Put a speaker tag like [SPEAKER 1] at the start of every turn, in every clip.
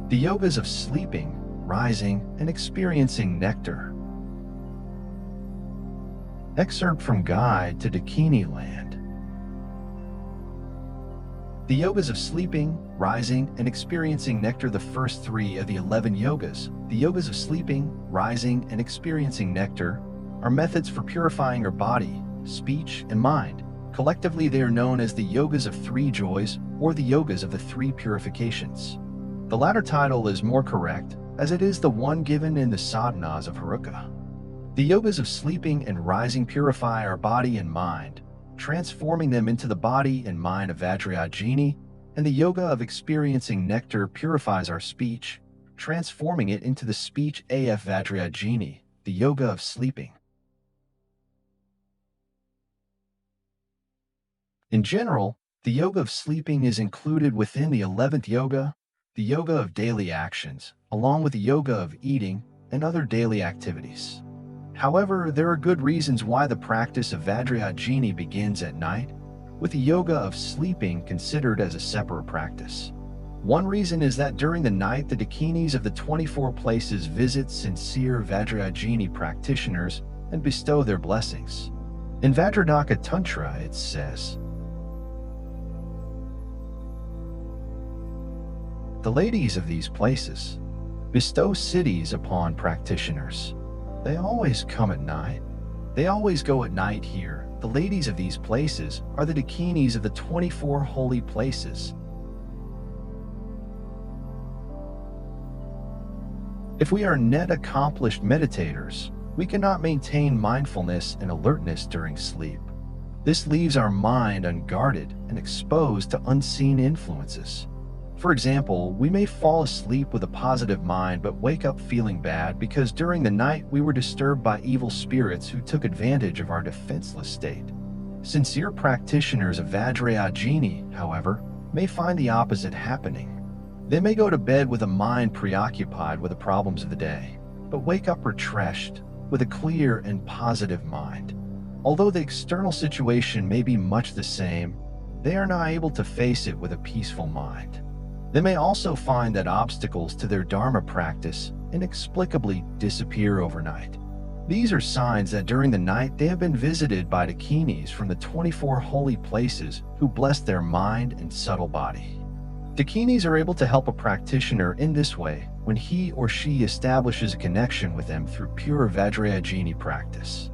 [SPEAKER 1] The yogas of sleeping, rising, and experiencing nectar. Excerpt from Guide to Dakini Land. The yogas of sleeping, rising, and experiencing nectar. The first three of the 11 yogas, the yogas of sleeping, rising, and experiencing nectar, are methods for purifying our body, speech, and mind. Collectively, they are known as the yogas of three joys or the yogas of the three purifications. The latter title is more correct, as it is the one given in the sadhanas of Haruka. The yogas of sleeping and rising purify our body and mind, transforming them into the body and mind of Vajrayogini, and the yoga of experiencing nectar purifies our speech, transforming it into the speech of Vajrayogini, the yoga of sleeping. In general, the yoga of sleeping is included within the 11th yoga, the yoga of daily actions, along with the yoga of eating and other daily activities. However, there are good reasons why the practice of Vajrayogini begins at night, with the yoga of sleeping considered as a separate practice. One reason is that during the night, the Dakinis of the 24 places visit sincere Vajrayogini practitioners and bestow their blessings. In Vajrayana Tantra, it says, "The ladies of these places bestow cities upon practitioners. They always come at night. They always go at night here. The ladies of these places are the Dakinis of the 24 holy places." If we are net accomplished meditators, we cannot maintain mindfulness and alertness during sleep. This leaves our mind unguarded and exposed to unseen influences. For example, we may fall asleep with a positive mind but wake up feeling bad because during the night we were disturbed by evil spirits who took advantage of our defenseless state. Sincere practitioners of Vajrayogini, however, may find the opposite happening. They may go to bed with a mind preoccupied with the problems of the day, but wake up refreshed with a clear and positive mind. Although the external situation may be much the same, they are not able to face it with a peaceful mind. They may also find that obstacles to their Dharma practice inexplicably disappear overnight. These are signs that during the night they have been visited by Dakinis from the 24 holy places who bless their mind and subtle body. Dakinis are able to help a practitioner in this way when he or she establishes a connection with them through pure Vajrayogini practice.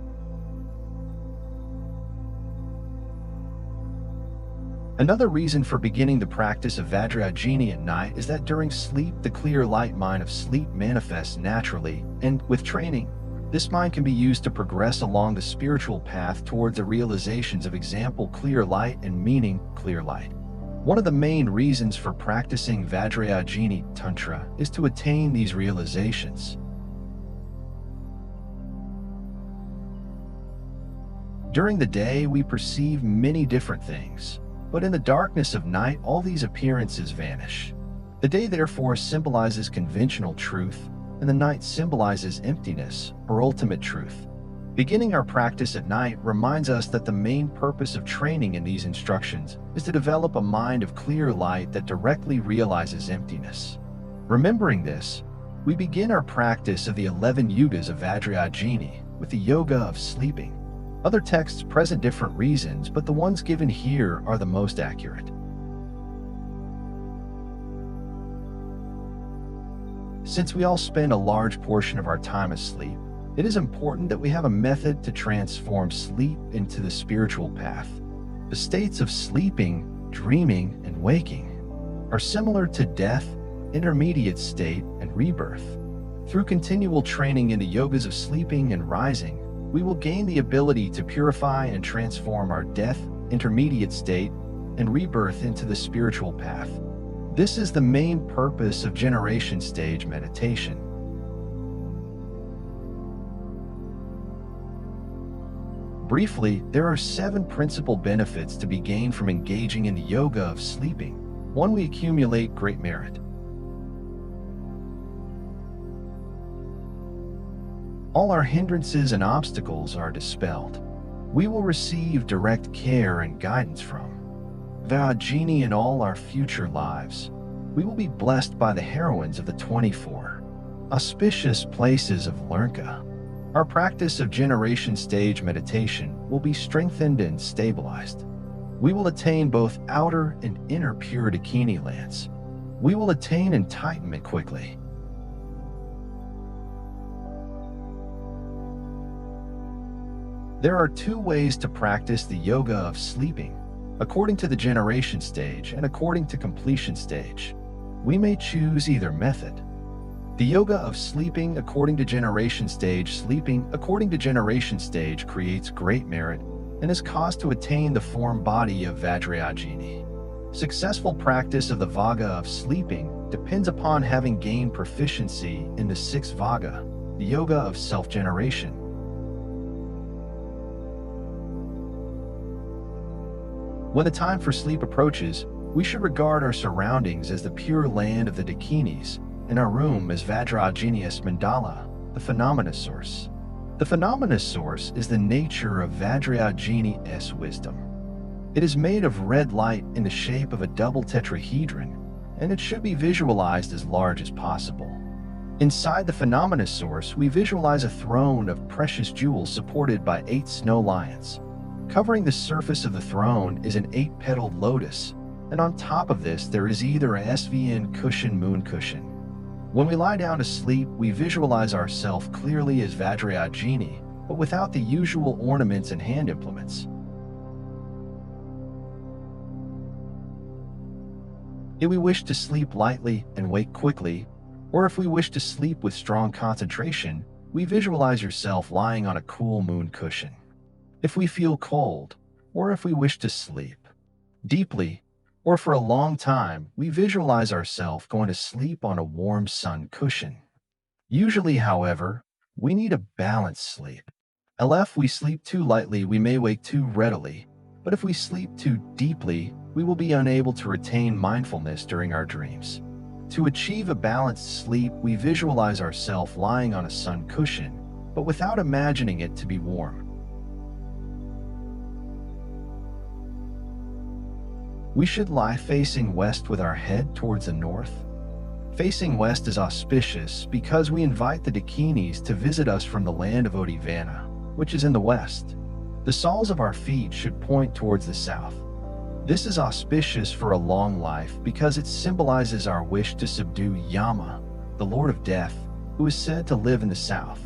[SPEAKER 1] Another reason for beginning the practice of Vajrayogini at night is that during sleep, the clear light mind of sleep manifests naturally, and with training, this mind can be used to progress along the spiritual path towards the realizations of example clear light and meaning clear light. One of the main reasons for practicing Vajrayogini Tantra is to attain these realizations. During the day, we perceive many different things. But in the darkness of night, all these appearances vanish. The day therefore symbolizes conventional truth, and the night symbolizes emptiness, or ultimate truth. Beginning our practice at night reminds us that the main purpose of training in these instructions is to develop a mind of clear light that directly realizes emptiness. Remembering this, we begin our practice of the 11 yugas of Vajrayogini with the yoga of sleeping. Other texts present different reasons, but the ones given here are the most accurate. Since we all spend a large portion of our time asleep, it is important that we have a method to transform sleep into the spiritual path. The states of sleeping, dreaming, and waking are similar to death, intermediate state, and rebirth. Through continual training in the yogas of sleeping and rising, we will gain the ability to purify and transform our death, intermediate state, and rebirth into the spiritual path. This is the main purpose of generation stage meditation. Briefly, there are 7 principal benefits to be gained from engaging in the yoga of sleeping. 1. We accumulate great merit. All our hindrances and obstacles are dispelled. We will receive direct care and guidance from Vajrayogini in all our future lives. we will be blessed by the heroines of the 24 auspicious places of Lernka. Our practice of generation stage meditation will be strengthened and stabilized. We will attain both outer and inner pure Dakini lands. We will attain enlightenment quickly. There are two ways to practice the yoga of sleeping, according to the generation stage and according to completion stage. We may choose either method. The yoga of sleeping according to generation stage. Sleeping according to generation stage creates great merit and is caused to attain the form body of Vajrayogini. Successful practice of the Vaga of sleeping depends upon having gained proficiency in the sixth Vaga, the yoga of self-generation. When the time for sleep approaches, we should regard our surroundings as the pure land of the Dakinis, and our room as Vajrayogini's mandala, the phenomena source. The phenomena source is the nature of Vajrayogini's wisdom. It is made of red light in the shape of a double tetrahedron, and it should be visualized as large as possible. Inside the phenomena source, we visualize a throne of precious jewels supported by 8 snow lions. Covering the surface of the throne is an 8-petaled lotus, and on top of this there is either a SVN cushion, moon cushion. When we lie down to sleep, we visualize ourselves clearly as Vajrayogini, but without the usual ornaments and hand implements. If we wish to sleep lightly and wake quickly, or if we wish to sleep with strong concentration, we visualize yourself lying on a cool moon cushion. If we feel cold, or if we wish to sleep deeply, or for a long time, we visualize ourselves going to sleep on a warm sun cushion. Usually, however, we need a balanced sleep. If we sleep too lightly, we may wake too readily, but if we sleep too deeply, we will be unable to retain mindfulness during our dreams. To achieve a balanced sleep, we visualize ourselves lying on a sun cushion, but without imagining it to be warm. We should lie facing west with our head towards the north. Facing west is auspicious because we invite the Dakinis to visit us from the land of Odivana, which is in the west. The soles of our feet should point towards the south. This is auspicious for a long life because it symbolizes our wish to subdue Yama, the Lord of Death, who is said to live in the south.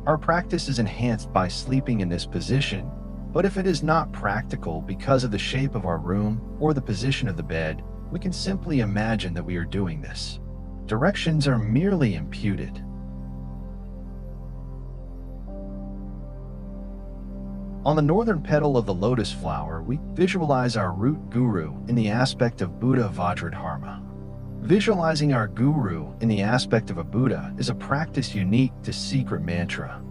[SPEAKER 1] Our practice is enhanced by sleeping in this position, but if it is not practical because of the shape of our room or the position of the bed, we can simply imagine that we are doing this. Directions are merely imputed. On the northern petal of the lotus flower, we visualize our root guru in the aspect of Buddha Vajradharma. Visualizing our guru in the aspect of a Buddha is a practice unique to secret mantra.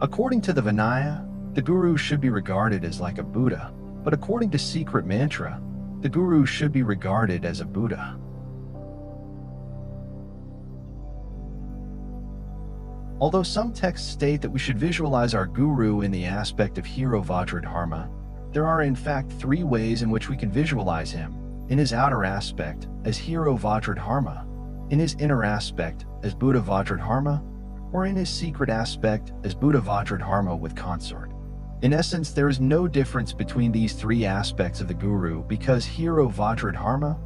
[SPEAKER 1] According to the Vinaya, the guru should be regarded as like a Buddha, but according to secret mantra, the guru should be regarded as a Buddha. Although some texts state that we should visualize our guru in the aspect of Hero Vajradharma, there are in fact 3 ways in which we can visualize him: in his outer aspect as Hero Vajradharma, in his inner aspect as Buddha Vajradharma, or in his secret aspect as Buddha Vajradharma with consort. In essence, there is no difference between these 3 aspects of the guru because Hero Vajradharma,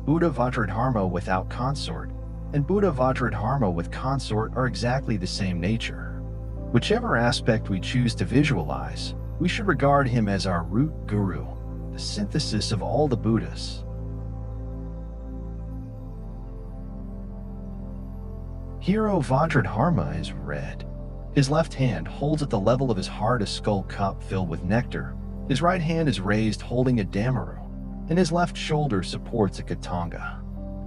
[SPEAKER 1] Buddha Vajradharma without consort, and Buddha Vajradharma with consort are exactly the same nature. Whichever aspect we choose to visualize, we should regard him as our root guru, the synthesis of all the Buddhas. Hero Vajradharma is red. His left hand holds at the level of his heart a skull cup filled with nectar. His right hand is raised holding a damaru, and his left shoulder supports a katanga.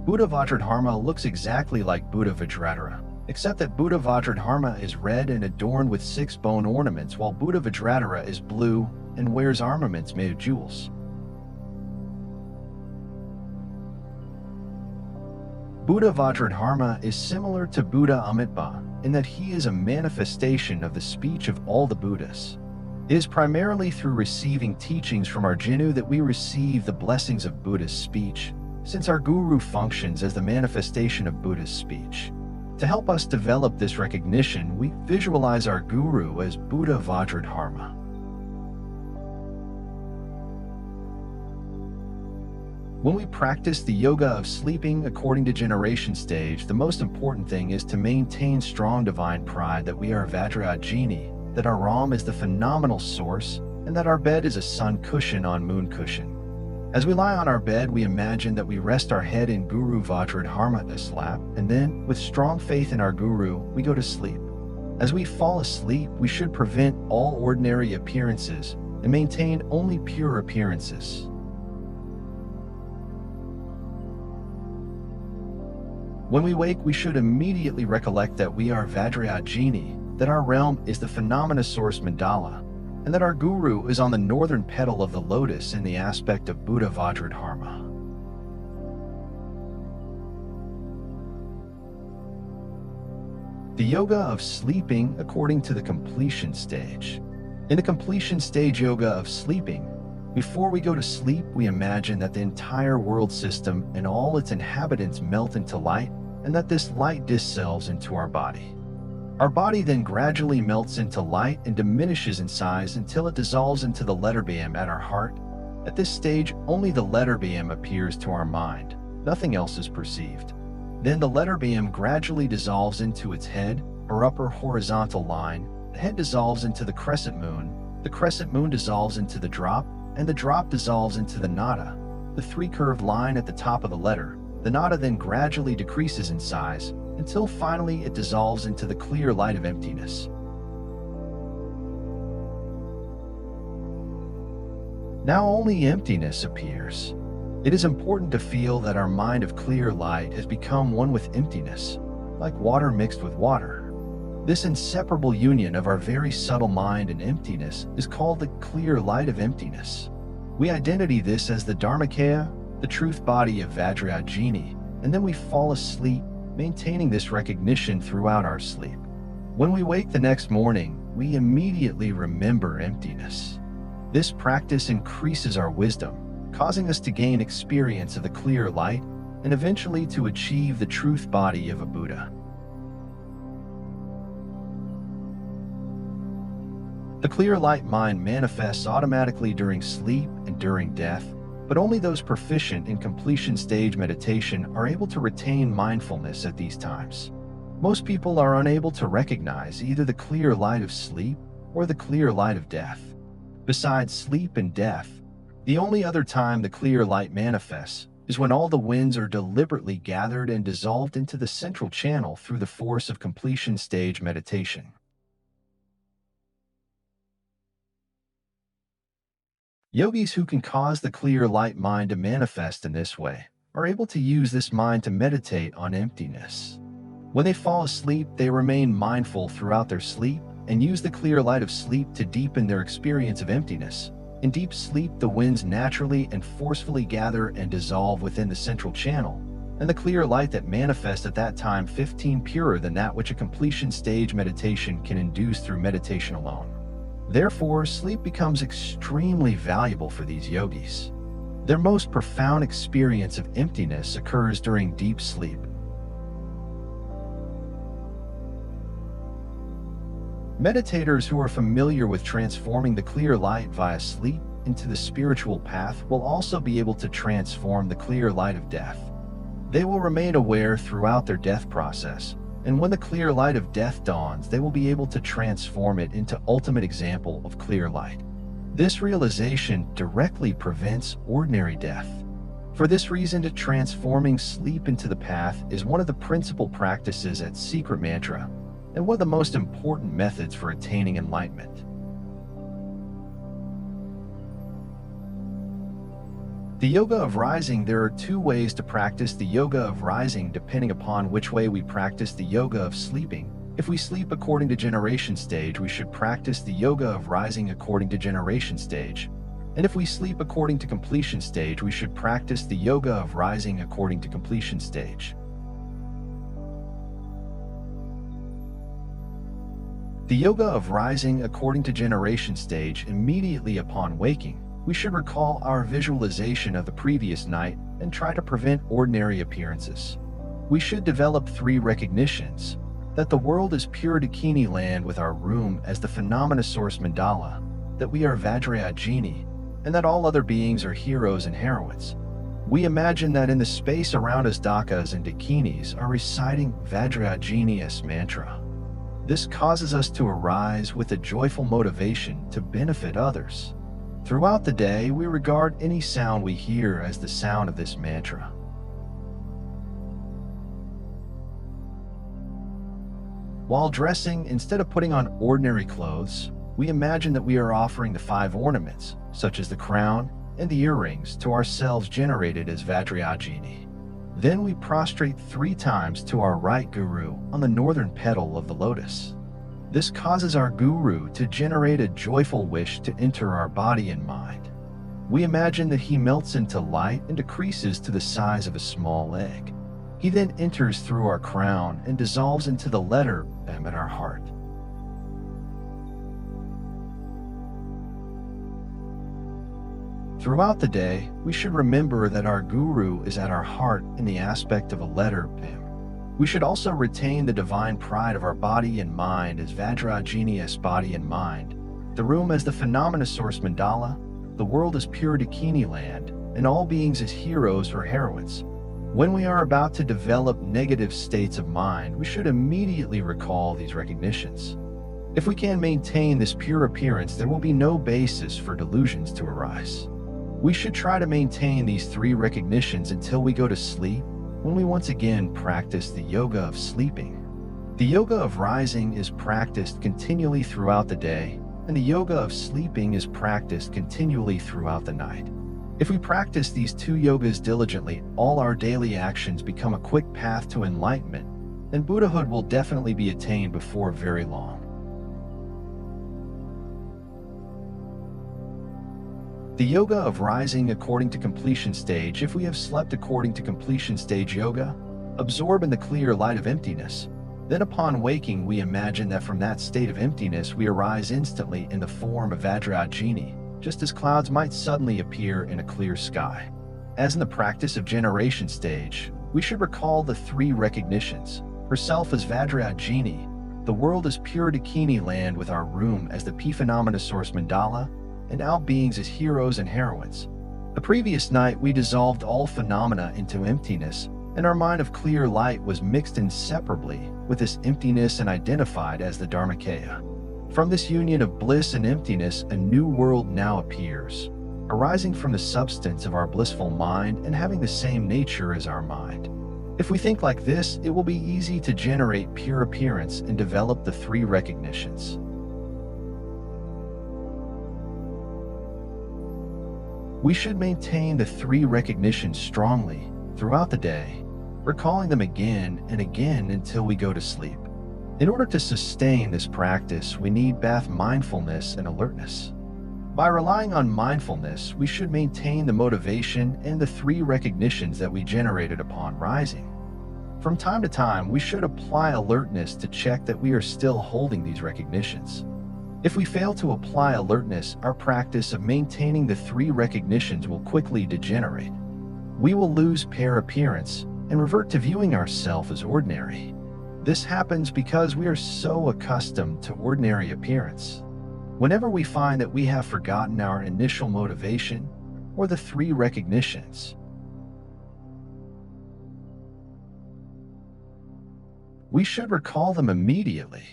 [SPEAKER 1] Buddha Vajradharma looks exactly like Buddha Vajradhara, except that Buddha Vajradharma is red and adorned with 6 bone ornaments, while Buddha Vajradhara is blue and wears armaments made of jewels. Buddha Vajradharma is similar to Buddha Amitabha in that he is a manifestation of the speech of all the Buddhas. It is primarily through receiving teachings from Arjuna that we receive the blessings of Buddha's speech, since our guru functions as the manifestation of Buddha's speech. To help us develop this recognition, we visualize our guru as Buddha Vajradharma. When we practice the yoga of sleeping according to generation stage, the most important thing is to maintain strong divine pride that we are Vajrayogini, that our Ram is the phenomenal source, and that our bed is a sun cushion on moon cushion. As we lie on our bed, we imagine that we rest our head in Guru Vajradharma's lap, and then, with strong faith in our Guru, we go to sleep. As we fall asleep, we should prevent all ordinary appearances and maintain only pure appearances. When we wake, we should immediately recollect that we are Vajrayogini, that our realm is the phenomena source mandala, and that our guru is on the northern petal of the lotus in the aspect of Buddha Vajradharma. The yoga of sleeping according to the completion stage. In the completion stage yoga of sleeping, before we go to sleep, we imagine that the entire world system and all its inhabitants melt into light, and that this light dissolves into our body. Our body then gradually melts into light and diminishes in size until it dissolves into the letter BM at our heart. At this stage, only the letter BM appears to our mind. Nothing else is perceived. Then the letter BM gradually dissolves into its head, or upper horizontal line. The head dissolves into the crescent moon dissolves into the drop, and the drop dissolves into the nada, the three-curved line at the top of the letter. The nada then gradually decreases in size, until finally it dissolves into the clear light of emptiness. Now only emptiness appears. It is important to feel that our mind of clear light has become one with emptiness, like water mixed with water. This inseparable union of our very subtle mind and emptiness is called the clear light of emptiness. We identify this as the Dharmakaya, the truth body of Vajrayogini, and then we fall asleep, maintaining this recognition throughout our sleep. When we wake the next morning, we immediately remember emptiness. This practice increases our wisdom, causing us to gain experience of the clear light and eventually to achieve the truth body of a Buddha. The clear light mind manifests automatically during sleep and during death, but only those proficient in completion stage meditation are able to retain mindfulness at these times. Most people are unable to recognize either the clear light of sleep or the clear light of death. Besides sleep and death, the only other time the clear light manifests is when all the winds are deliberately gathered and dissolved into the central channel through the force of completion stage meditation. Yogis who can cause the clear light mind to manifest in this way are able to use this mind to meditate on emptiness. When they fall asleep, they remain mindful throughout their sleep and use the clear light of sleep to deepen their experience of emptiness. In deep sleep, the winds naturally and forcefully gather and dissolve within the central channel, and the clear light that manifests at that time 15 purer than that which a completion stage meditation can induce through meditation alone. Therefore, sleep becomes extremely valuable for these yogis. Their most profound experience of emptiness occurs during deep sleep. Meditators who are familiar with transforming the clear light via sleep into the spiritual path will also be able to transform the clear light of death. They will remain aware throughout their death process, and when the clear light of death dawns, they will be able to transform it into ultimate example of clear light. This realization directly prevents ordinary death. For this reason, transforming sleep into the path is one of the principal practices at Secret Mantra, and one of the most important methods for attaining enlightenment. The yoga of rising. There are two ways to practice the yoga of rising depending upon which way we practice the yoga of sleeping. If we sleep according to generation stage, we should practice the yoga of rising according to generation stage. And if we sleep according to completion stage, we should practice the yoga of rising according to completion stage. The yoga of rising according to generation stage. Immediately upon waking, we should recall our visualization of the previous night and try to prevent ordinary appearances. We should develop 3 recognitions: that the world is pure Dakini Land with our room as the phenomena source mandala, that we are Vajrayogini, and that all other beings are heroes and heroines. We imagine that in the space around us Dakas and Dakinis are reciting Vajrayogini's mantra. This causes us to arise with a joyful motivation to benefit others. Throughout the day, we regard any sound we hear as the sound of this mantra. While dressing, instead of putting on ordinary clothes, we imagine that we are offering the 5 ornaments, such as the crown and the earrings, to ourselves generated as Vajrayogini. Then we prostrate 3 times to our right guru on the northern petal of the lotus. This causes our guru to generate a joyful wish to enter our body and mind. We imagine that he melts into light and decreases to the size of a small egg. He then enters through our crown and dissolves into the letter M at our heart. Throughout the day, we should remember that our guru is at our heart in the aspect of a letter M. We should also retain the divine pride of our body and mind as Vajrayogini's body and mind, the room as the phenomena source mandala, the world as pure Dakini Land, and all beings as heroes or heroines. When we are about to develop negative states of mind, we should immediately recall these recognitions. If we can maintain this pure appearance, there will be no basis for delusions to arise. We should try to maintain these 3 recognitions until we go to sleep, when we once again practice the yoga of sleeping. The yoga of rising is practiced continually throughout the day, and the yoga of sleeping is practiced continually throughout the night. If we practice these 2 yogas diligently, all our daily actions become a quick path to enlightenment, and Buddhahood will definitely be attained before very long. The yoga of rising according to completion stage. If we have slept according to completion stage yoga, absorb in the clear light of emptiness, then upon waking we imagine that from that state of emptiness we arise instantly in the form of Vajrayogini, just as clouds might suddenly appear in a clear sky. As in the practice of generation stage, we should recall the 3 recognitions: herself as Vajrayogini, the world as pure Dakini Land with our room as the P phenomena source mandala, and all beings as heroes and heroines. The previous night we dissolved all phenomena into emptiness, and our mind of clear light was mixed inseparably with this emptiness and identified as the Dharmakaya. From this union of bliss and emptiness, a new world now appears, arising from the substance of our blissful mind and having the same nature as our mind. If we think like this, it will be easy to generate pure appearance and develop the 3 recognitions. We should maintain the 3 recognitions strongly throughout the day, recalling them again and again until we go to sleep. In order to sustain this practice, we need both mindfulness and alertness. By relying on mindfulness, we should maintain the motivation and the 3 recognitions that we generated upon rising. From time to time, we should apply alertness to check that we are still holding these recognitions. If we fail to apply alertness, our practice of maintaining the 3 recognitions will quickly degenerate. We will lose pure appearance and revert to viewing ourselves as ordinary. This happens because we are so accustomed to ordinary appearance. Whenever we find that we have forgotten our initial motivation or the 3 recognitions, we should recall them immediately.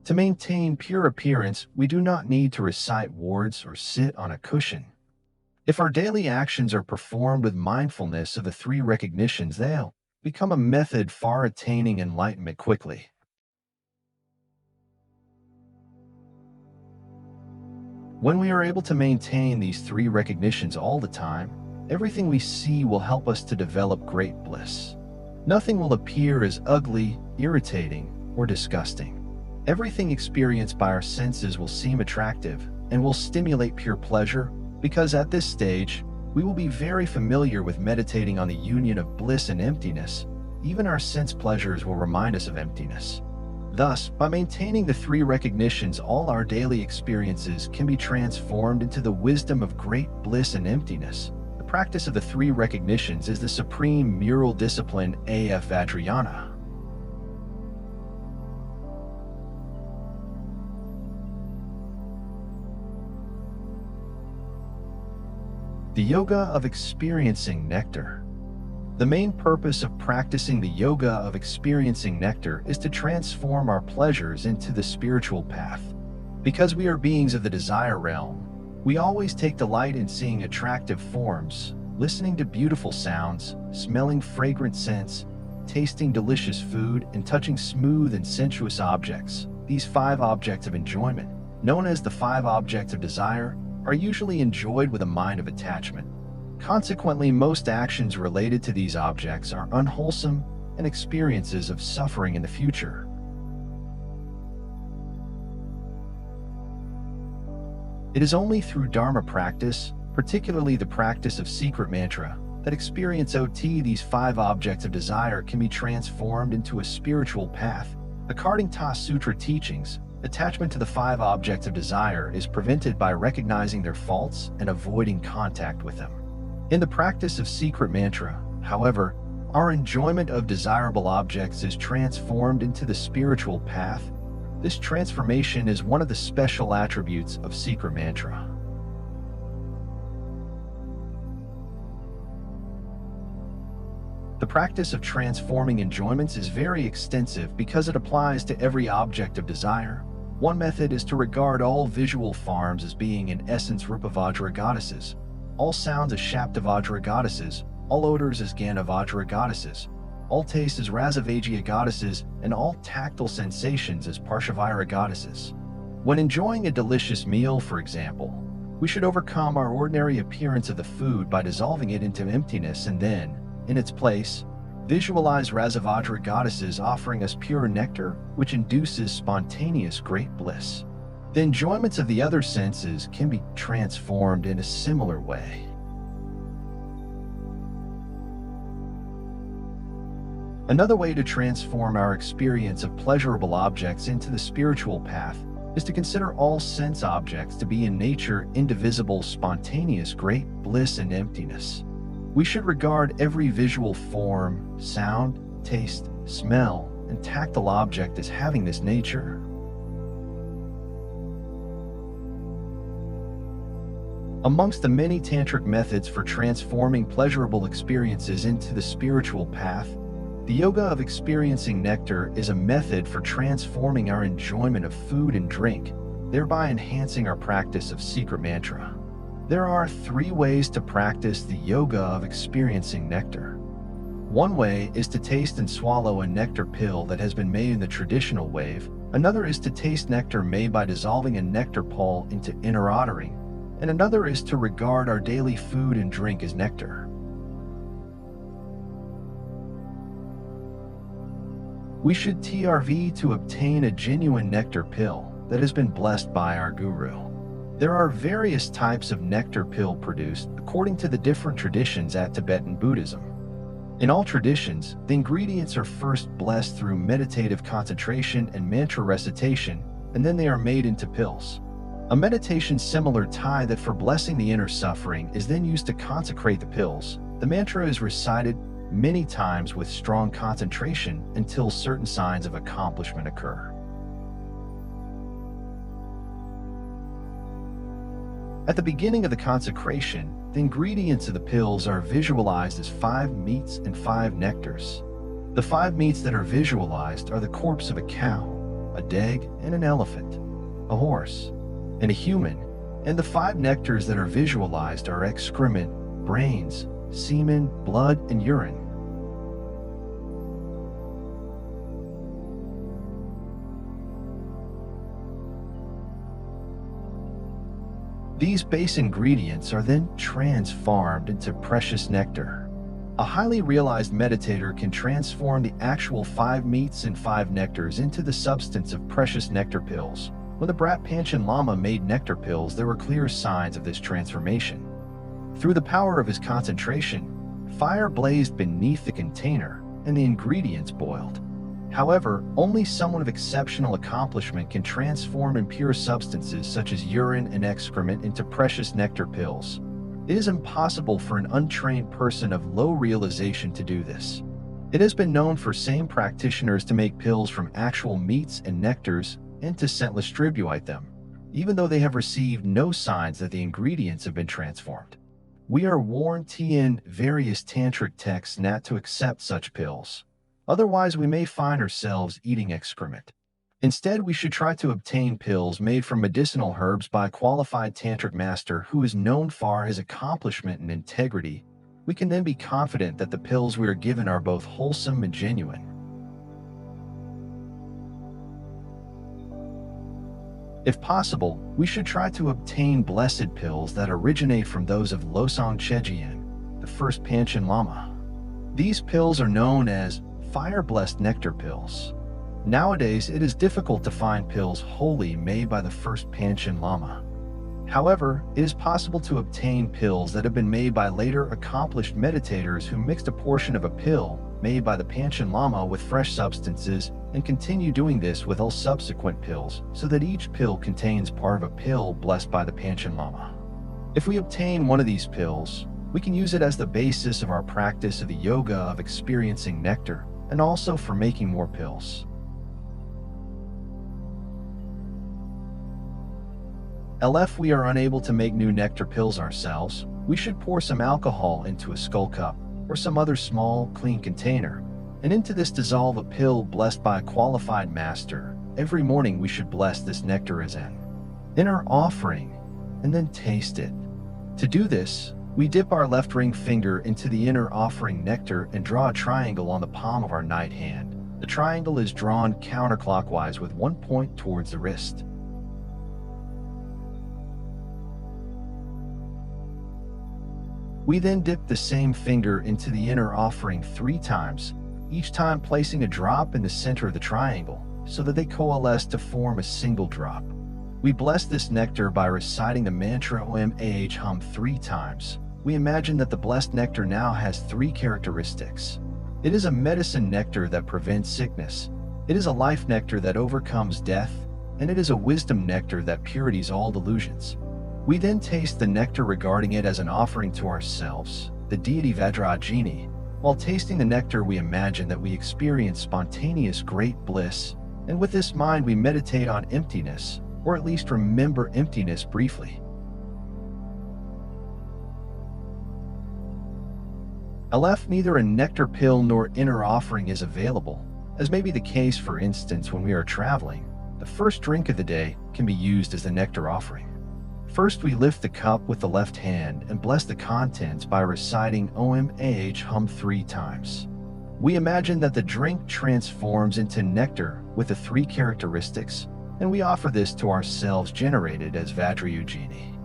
[SPEAKER 1] To maintain pure appearance, we do not need to recite words or sit on a cushion. If our daily actions are performed with mindfulness of the 3 recognitions, they'll become a method for attaining enlightenment quickly. When we are able to maintain these 3 recognitions all the time, everything we see will help us to develop great bliss. Nothing will appear as ugly, irritating, or disgusting. Everything experienced by our senses will seem attractive and will stimulate pure pleasure, because at this stage, we will be very familiar with meditating on the union of bliss and emptiness. Even our sense pleasures will remind us of emptiness. Thus, by maintaining the 3 recognitions, all our daily experiences can be transformed into the wisdom of great bliss and emptiness, the practice of the three recognitions is the supreme mural discipline of Vajrayana. The Yoga of Experiencing Nectar. The main purpose of practicing the Yoga of Experiencing Nectar is to transform our pleasures into the spiritual path. Because we are beings of the desire realm, we always take delight in seeing attractive forms, listening to beautiful sounds, smelling fragrant scents, tasting delicious food, and touching smooth and sensuous objects. These 5 objects of enjoyment, known as the 5 objects of desire, are usually enjoyed with a mind of attachment. Consequently, most actions related to these objects are unwholesome and experiences of suffering in the future. It is only through Dharma practice, particularly the practice of secret mantra, that these 5 objects of desire can be transformed into a spiritual path. According to Sutra teachings, attachment to the 5 objects of desire is prevented by recognizing their faults and avoiding contact with them. In the practice of secret mantra, however, our enjoyment of desirable objects is transformed into the spiritual path. This transformation is one of the special attributes of secret mantra. The practice of transforming enjoyments is very extensive because it applies to every object of desire. One method is to regard all visual forms as being in essence Rupa Vajra goddesses, all sounds as Shapta Vajra goddesses, all odors as Gana Vajra goddesses, all tastes as Rasavajya goddesses, and all tactile sensations as Parshavira goddesses. When enjoying a delicious meal, for example, we should overcome our ordinary appearance of the food by dissolving it into emptiness and then, in its place, visualize Rasavajra goddesses offering us pure nectar, which induces spontaneous great bliss. The enjoyments of the other senses can be transformed in a similar way. Another way to transform our experience of pleasurable objects into the spiritual path is to consider all sense objects to be in nature indivisible, spontaneous great bliss and emptiness. We should regard every visual form, sound, taste, smell, and tactile object as having this nature. Amongst the many tantric methods for transforming pleasurable experiences into the spiritual path, the Yoga of Experiencing Nectar is a method for transforming our enjoyment of food and drink, thereby enhancing our practice of secret mantra. There are 3 ways to practice the Yoga of Experiencing Nectar. One way is to taste and swallow a nectar pill that has been made in the traditional way. Another is to taste nectar made by dissolving a nectar pulp into inner ordering. And another is to regard our daily food and drink as nectar. We should TRV to obtain a genuine nectar pill that has been blessed by our guru. There are various types of nectar pill produced according to the different traditions at Tibetan Buddhism. In all traditions, the ingredients are first blessed through meditative concentration and mantra recitation, and then they are made into pills. A meditation similar to that for blessing the inner suffering is then used to consecrate the pills. The mantra is recited many times with strong concentration until certain signs of accomplishment occur. At the beginning of the consecration, the ingredients of the pills are visualized as 5 meats and 5 nectars. The 5 meats that are visualized are the corpse of a cow, a deg, and an elephant, a horse, and a human, and the 5 nectars that are visualized are excrement, brains, semen, blood, and urine. These base ingredients are then transformed into precious nectar. A highly realized meditator can transform the actual 5 meats and 5 nectars into the substance of precious nectar pills. When the Brat Panchen Lama made nectar pills, there were clear signs of this transformation. Through the power of his concentration, fire blazed beneath the container and the ingredients boiled. However, only someone of exceptional accomplishment can transform impure substances such as urine and excrement into precious nectar pills. It is impossible for an untrained person of low realization to do this. It has been known for same practitioners to make pills from actual meats and nectars and to scentless distribute them, even though they have received no signs that the ingredients have been transformed. We are warned in various tantric texts not to accept such pills. Otherwise, we may find ourselves eating excrement. Instead, we should try to obtain pills made from medicinal herbs by a qualified tantric master who is known for his accomplishment and integrity. We can then be confident that the pills we are given are both wholesome and genuine. If possible, we should try to obtain blessed pills that originate from those of Losang Chejian, the first Panchen Lama. These pills are known as fire-blessed nectar pills. Nowadays, it is difficult to find pills wholly made by the first Panchen Lama. However, it is possible to obtain pills that have been made by later accomplished meditators who mixed a portion of a pill made by the Panchen Lama with fresh substances and continue doing this with all subsequent pills so that each pill contains part of a pill blessed by the Panchen Lama. If we obtain one of these pills, we can use it as the basis of our practice of the yoga of experiencing nectar and also for making more pills. If we are unable to make new nectar pills ourselves, we should pour some alcohol into a skull cup or some other small, clean container, and into this dissolve a pill blessed by a qualified master. Every morning we should bless this nectar as an inner offering and then taste it. To do this, we dip our left ring finger into the inner offering nectar and draw a triangle on the palm of our right hand. The triangle is drawn counterclockwise with one point towards the wrist. We then dip the same finger into the inner offering 3 times, each time placing a drop in the center of the triangle so that they coalesce to form a single drop. We bless this nectar by reciting the mantra Om-Ah-Hum 3 times. We imagine that the blessed nectar now has 3 characteristics. It is a medicine nectar that prevents sickness. It is a life nectar that overcomes death, and it is a wisdom nectar that purifies all delusions. We then taste the nectar regarding it as an offering to ourselves, the deity Vajrayogini. While tasting the nectar, we imagine that we experience spontaneous great bliss, and with this mind we meditate on emptiness, or at least remember emptiness briefly. Neither a nectar pill nor inner offering is available, as may be the case for instance when we are traveling. The first drink of the day can be used as the nectar offering. First, we lift the cup with the left hand and bless the contents by reciting Om-Ah-Hum 3 times. We imagine that the drink transforms into nectar with the 3 characteristics, and we offer this to ourselves generated as Vajrayogini.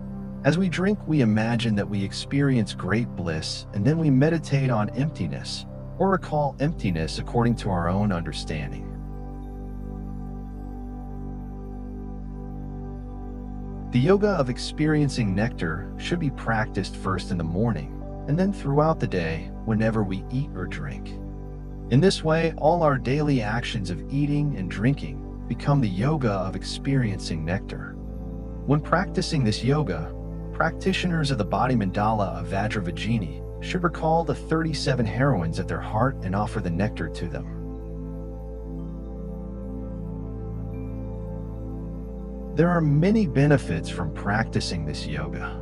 [SPEAKER 1] As we drink, we imagine that we experience great bliss, and then we meditate on emptiness, or recall emptiness according to our own understanding. The yoga of experiencing nectar should be practiced first in the morning, and then throughout the day whenever we eat or drink. In this way, all our daily actions of eating and drinking become the yoga of experiencing nectar. When practicing this yoga, practitioners of the body mandala of Vajrayogini should recall the 37 heroines at their heart and offer the nectar to them. There are many benefits from practicing this yoga.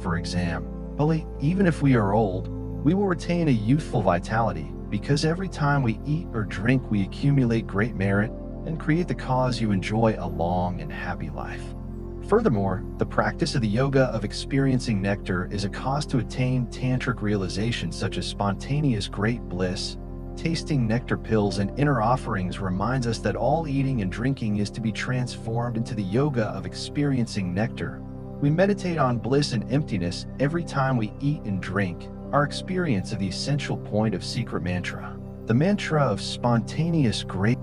[SPEAKER 1] For example, even if we are old, we will retain a youthful vitality because every time we eat or drink we accumulate great merit and create the cause you enjoy a long and happy life. Furthermore, the practice of the yoga of experiencing nectar is a cause to attain tantric realizations such as spontaneous great bliss. Tasting nectar pills and inner offerings reminds us that all eating and drinking is to be transformed into the yoga of experiencing nectar. We meditate on bliss and emptiness every time we eat and drink, our experience of the essential point of secret mantra. The mantra of spontaneous great